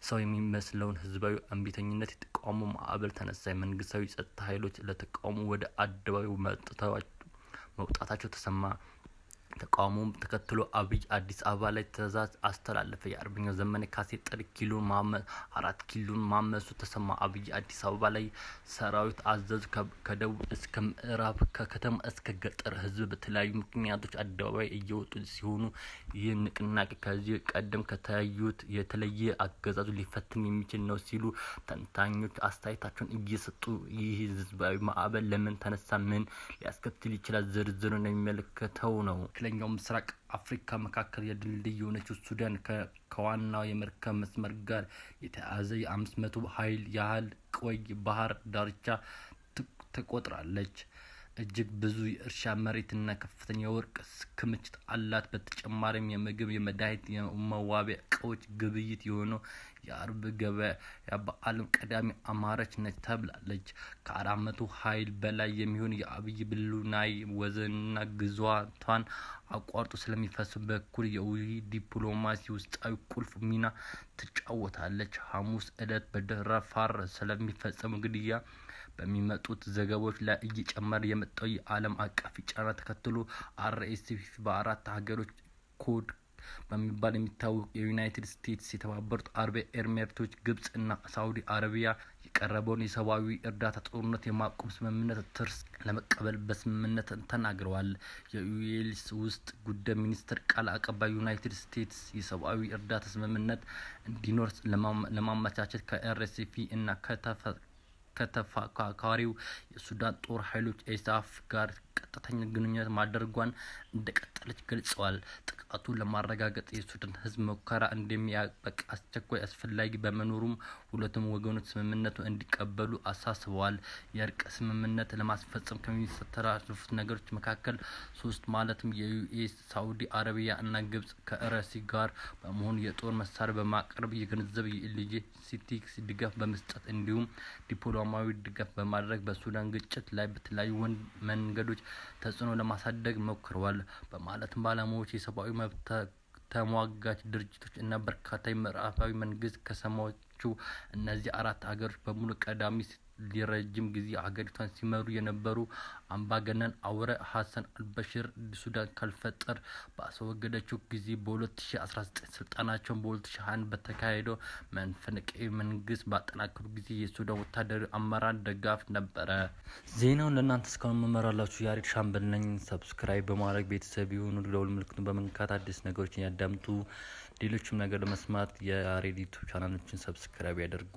ሰው የሚመስለውን ህዝባዊ እምቢተኝነት የተቃውሞ ማዕበል ተነሳ። የመንግስታዊ ጸጥታ ኃይሎች ለተቃውሞ ወደ አደባባዩ መውጣታቸው ተሰማ። ተቃውሞውን ተከትሎ አብይ አዲስ አበባ ላይ ትዕዛዝ አስተላለፈ። የአርበኛው ዘመነ ካሴ ጥሪ አራት ኪሎን ማመሱ ተሰማ። አብይ አዲስ አበባ ላይ ሰራዊት አዘዙ። ከደቡብ እስከ ምዕራብ ከከተማ እስከ ገጠር ህዝብ በተለያዩ ምክንያቶች አደባባይ እየወጡ ሲሆኑ ይህ ንቅናቄ ከዚህ ቀደም ከታዩት የተለየ አገዛዙ ሊፈትን የሚችል ነው ሲሉ ተንታኞች አስተያየታቸውን እየሰጡ ይህ ህዝባዊ ማዕበል ለምን ተነሳ፣ ምን ሊያስከትል ይችላል ዝርዝሩን የሚመለከተው ነው። መካከለኛው ምስራቅ አፍሪካ መካከል የድልድይ የሆነችው ሱዳን ከዋናው የመርከብ መስመር ጋር የተያያዘ የ500 ማይል ያህል ቆይ ባህር ዳርቻ ትቆጥራለች። እጅግ ብዙ የእርሻ መሬትና ከፍተኛ የወርቅ ክምችት አላት። በተጨማሪም የምግብ፣ የመድኃኒት፣ የመዋቢያ እቃዎች ግብይት የሆነው የአረብ ገበያ በዓለም ቀዳሚ አማራጭ ነች ተብላለች። ከ400 ኃይል በላይ የሚሆን የአብይ ብሉ ናይል ወንዝና ግዛቷን አቋርጦ ስለሚፈስ በኩል የውሂድ ዲፕሎማሲ ውስጣዊ ቁልፍ ሚና ትጫወታለች። ሐሙስ ዕለት በዳርፋር ስለሚፈጸመው ግድያ በሚመጡት ዘገባዎች ላይ እየጨመረ የመጣው የዓለም አቀፍ ጫና ተከትሎ አርኤስኤፍ በአራት ሀገሮች ኮድ በሚባል የሚታወቁ የዩናይትድ ስቴትስ፣ የተባበሩት አረብ ኤሚሬቶች፣ ግብጽ እና ሳዑዲ አረቢያ የቀረበውን የሰብአዊ እርዳታ ጦርነት የማቆም ስምምነት ትርስ ለመቀበል በስምምነት ተናግረዋል። የዩኤስ ውስጥ ጉዳይ ሚኒስትር ቃል አቀባይ ዩናይትድ ስቴትስ የሰብአዊ እርዳታ ስምምነት እንዲኖር ለማመቻቸት ከአርኤስኤፍ እና ከተፋካሪው የሱዳን ጦር ኃይሎች ኤስኤፍ ጋር ቀጥተኛ ግንኙነት ማድረጓን እንደቀጠለች ገልጸዋል። ጥቃቱን ለማረጋገጥ የሱዳን ህዝብ ሙከራ እንደሚያበቃ አስቸኳይ አስፈላጊ በመኖሩም ሁለቱም ወገኖች ስምምነቱን እንዲቀበሉ አሳስበዋል። የእርቅ ስምምነት ለማስፈጸም ከሚስተራረፉት ነገሮች መካከል ሶስት ማለትም የዩኤስ፣ ሳዑዲ አረቢያ እና ግብጽ ከአርኤስኤፍ ጋር በመሆን የጦር መሳሪያ በማቅረብ የገንዘብ የሎጂስቲክስ ድጋፍ በመስጠት እንዲሁም ዲፕሎማሲያዊ ድጋፍ በማድረግ በሱዳን ግጭት ላይ በተለያዩ መንገዶች ተጽዕኖ ለማሳደር ሞክረዋል በማለትም ባለሙያዎች፣ የሰብአዊ መብት ተሟጋች ድርጅቶች እና በርካታ የምዕራባዊ መንግስት ከሰሞቹ እነዚህ አራት ሀገሮች በሙሉ ቀዳሚ ለረጅም ጊዜ ሀገሪቷን ሲመሩ የነበሩ አምባገነን ኦመር ሐሰን አልበሽር ሱዳን ካልፈጠር ባስወገደችው ጊዜ በ2019 ስልጣናቸውን በ2021 በተካሄደው መንፈቀ መንግስት ባጠናከሩ ጊዜ የሱዳን ወታደራዊ አመራር ደጋፍ ነበረ። ዜናውን ለእናንተ እስካሁን መመራላችሁ ያሬድ ሻምበል ነኝ። ሰብስክራይብ በማድረግ ቤተሰብ ይሁኑ። ደወል ምልክቱን በመንካት አዲስ ነገሮችን ያዳምጡ። ሌሎችም ነገር ለመስማት የያሬድ ዩቲዩብ ቻናሎችን ሰብስክራይብ ያደርጉ።